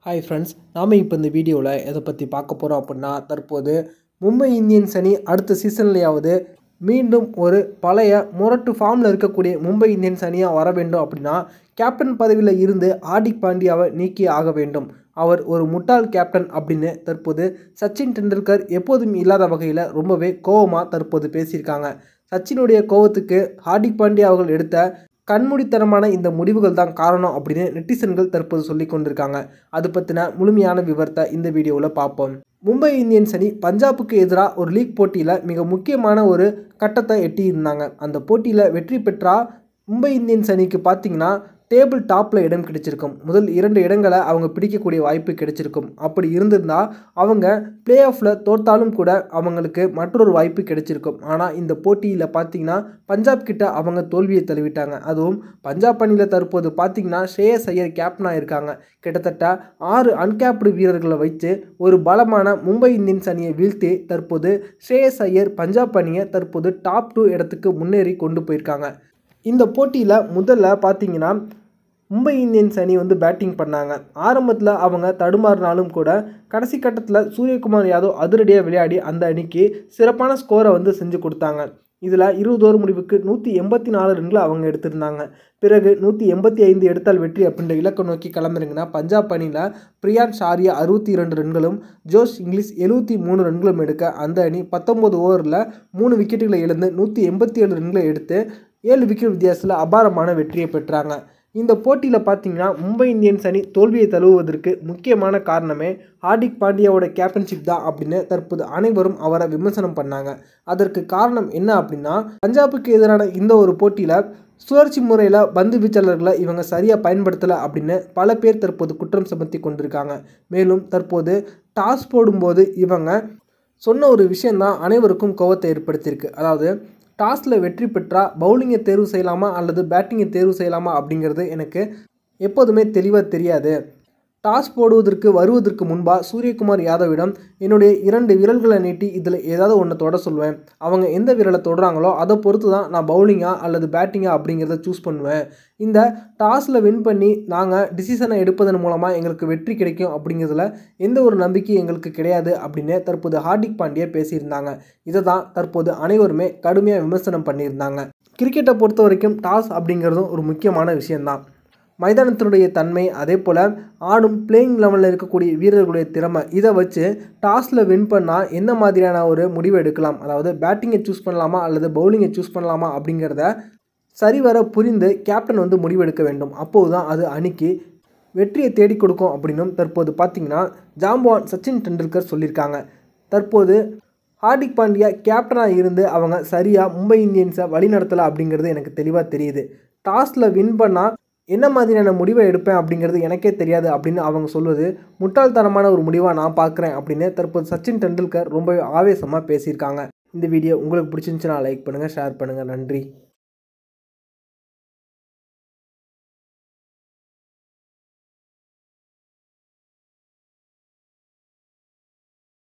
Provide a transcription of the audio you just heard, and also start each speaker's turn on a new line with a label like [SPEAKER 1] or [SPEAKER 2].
[SPEAKER 1] Hi friends, நாம் இப்போ இந்த வீடியோவில் எதை பற்றி பார்க்க போகிறோம் அப்படின்னா, தற்போது மும்பை இந்தியன்ஸ் அணி அடுத்த சீசன்லேயாவது மீண்டும் ஒரு பழைய முரட்டு ஃபார்மில் இருக்கக்கூடிய மும்பை இந்தியன்ஸ் அணியாக வர வேண்டும் அப்படின்னா, கேப்டன் பதவியில் இருந்து ஹார்திக் பாண்டியாவை நீக்கி ஆக வேண்டும். அவர் ஒரு முட்டாள் கேப்டன் அப்படின்னு தற்போது சச்சின் டெண்டுல்கர் எப்போதும் இல்லாத வகையில் ரொம்பவே கோவமாக தற்போது பேசியிருக்காங்க. சச்சினுடைய கோவத்துக்கு ஹார்திக் பாண்டியா அவர்கள் எடுத்த கண்மூடித்தனமான இந்த முடிவுகள் தான் காரணம் அப்படின்னு நெட்டிசன்கள் தற்போது சொல்லி கொண்டிருக்காங்க. அது பற்றின முழுமையான விவரத்தை இந்த வீடியோவில் பார்ப்போம். மும்பை இந்தியன்ஸ் அணி பஞ்சாபுக்கு எதிராக ஒரு லீக் போட்டியில் மிக முக்கியமான ஒரு கட்டத்தை எட்டியிருந்தாங்க. அந்த போட்டியில் வெற்றி பெற்றா மும்பை இந்தியன்ஸ் அணிக்கு பார்த்திங்கன்னா டேபிள் டாப்பில் இடம் கிடைச்சிருக்கும். முதல் 2 இடங்களை அவங்க பிடிக்கக்கூடிய வாய்ப்பு கிடைச்சிருக்கும். அப்படி இருந்திருந்தால் அவங்க பிளே ஆஃபில் தோற்றாலும் கூட அவங்களுக்கு மற்றொரு வாய்ப்பு கிடைச்சிருக்கும். ஆனால் இந்த போட்டியில் பார்த்திங்கன்னா பஞ்சாப் கிட்ட அவங்க தோல்வியை தழுவிட்டாங்க. அதுவும் பஞ்சாப் அணியில் தற்போது பார்த்திங்கன்னா ஸ்ரேயஸ் ஐயர் கேப்டனாக இருக்காங்க. கிட்டத்தட்ட 6 அன்கேப்டு வீரர்களை வைத்து ஒரு பலமான மும்பை இந்தியன்ஸ் அணியை வீழ்த்தி தற்போது ஸ்ரேயஸ் ஐயர் பஞ்சாப் அணியை தற்போது டாப் 2 இடத்துக்கு முன்னேறி கொண்டு போயிருக்காங்க. இந்த போட்டியில் முதல்ல பார்த்திங்கன்னா மும்பை இந்தியன்ஸ் அணி பேட்டிங் பண்ணாங்க. ஆரம்பத்தில் அவங்க தடுமாறினாலும் கூட கடைசி கட்டத்தில் சூரியகுமார் யாதவ் அதிரடியாக விளையாடி அந்த அணிக்கு சிறப்பான ஸ்கோரை செஞ்சு கொடுத்தாங்க. இதில் 20 ஓவர் முடிவுக்கு 184 ரன்களை அவங்க எடுத்திருந்தாங்க. பிறகு 185 எடுத்தால் வெற்றி அப்படின்ற இலக்கை நோக்கி கிளம்புறீங்கன்னா பஞ்சாப் அணியில் பிரியான் ஷாரியா 62 ரன்களும் ஜோஷ் இங்கிலீஷ் 73 ரன்களும் எடுக்க அந்த அணி 19 ஓவரில் 3 விக்கெட்டுகளை இழந்து 187 ரன்களை எடுத்து 7 விக்கெட் வித்தியாசத்தில் அபாரமான வெற்றியை பெற்றாங்க. இந்த போட்டியில் பார்த்திங்கன்னா மும்பை இந்தியன்ஸ் அணி தோல்வியை தழுவுவதற்கு முக்கியமான காரணமே ஹார்திக் பாண்டியாவோட கேப்டன்ஷிப் தான் அப்படின்னு தற்போது அனைவரும் அவரை விமர்சனம் பண்ணாங்க. அதற்கு காரணம் என்ன அப்படின்னா, பஞ்சாபுக்கு எதிரான இந்த ஒரு போட்டியில் சுழற்சி முறையில் பந்து வீச்சாளர்களை இவங்க சரியாக பயன்படுத்தலை அப்படின்னு பல பேர் தற்போது குற்றம் சுமத்தி கொண்டிருக்காங்க. மேலும் தற்போது டாஸ் போடும்போது இவங்க சொன்ன ஒரு விஷயந்தான் அனைவருக்கும் கோவத்தை ஏற்படுத்தியிருக்கு. அதாவது டாஸில் வெற்றி பெற்றால் பவுலிங்கை தேர்வு செய்யலாமா அல்லது பேட்டிங்கை தேர்வு செய்யலாமா அப்படிங்கிறது எனக்கு எப்போதுமே தெளிவாக தெரியாது. டாஸ் போடுவதற்கு வருவதற்கு முன்பாக சூரியகுமார் யாதவிடம் என்னுடைய 2 விரல்களை நீட்டி இதில் ஏதாவது ஒன்று தொட சொல்வேன். அவங்க எந்த விரலை தொடுறாங்களோ அதை பொறுத்து தான் நான் பவுலிங்காக அல்லது பேட்டிங்காக அப்படிங்கிறத சூஸ் பண்ணுவேன். இந்த டாஸில் வின் பண்ணி நாங்கள் டிசிஷனை எடுப்பதன் மூலமாக எங்களுக்கு வெற்றி கிடைக்கும் அப்படிங்கிறதுல எந்த ஒரு நம்பிக்கை எங்களுக்கு கிடையாது அப்படின்னு தற்போது ஹார்திக் பாண்டியா பேசியிருந்தாங்க. இதை தான் தற்போது அனைவருமே கடுமையாக விமர்சனம் பண்ணியிருந்தாங்க. கிரிக்கெட்டை பொறுத்த வரைக்கும் டாஸ் அப்படிங்கிறதும் ஒரு முக்கியமான விஷயந்தான். மைதானத்தினுடைய தன்மை, அதே போல் ஆடும் பிளேயிங் லெவலில் இருக்கக்கூடிய வீரர்களுடைய திறமை, இதை வச்சு டாஸில் வின் பண்ணால் எந்த மாதிரியான ஒரு முடிவை எடுக்கலாம், அதாவது பேட்டிங்கை சூஸ் பண்ணலாமா அல்லது பவுலிங்கை சூஸ் பண்ணலாமா அப்படிங்கிறத சரிவர புரிந்து கேப்டன் முடிவெடுக்க வேண்டும். அப்போது தான் அது அணிக்கு வெற்றியை தேடி கொடுக்கும் அப்படின்னும் தற்போது பார்த்திங்கன்னா ஜாம்பவான் சச்சின் டெண்டுல்கர் சொல்லியிருக்காங்க. தற்போது ஹார்திக் பாண்டியா கேப்டனாக இருந்து அவங்க சரியாக மும்பை இந்தியன்ஸை வழிநடத்தலை அப்படிங்கிறது எனக்கு தெளிவாக தெரியுது. டாஸில் வின் பண்ணால் என்ன மாதிரியான முடிவை எடுப்பேன் அப்படிங்கிறது எனக்கே தெரியாது அப்படின்னு அவங்க சொல்வது முட்டாள்தனமான ஒரு முடிவாக நான் பார்க்குறேன் அப்படின்னு தற்போது சச்சின் டெண்டுல்கர் ரொம்பவே ஆவேசமாக பேசியிருக்காங்க. இந்த வீடியோ உங்களுக்கு பிடிச்சிருந்துச்சுன்னா லைக் பண்ணுங்கள், ஷேர் பண்ணுங்கள். நன்றி.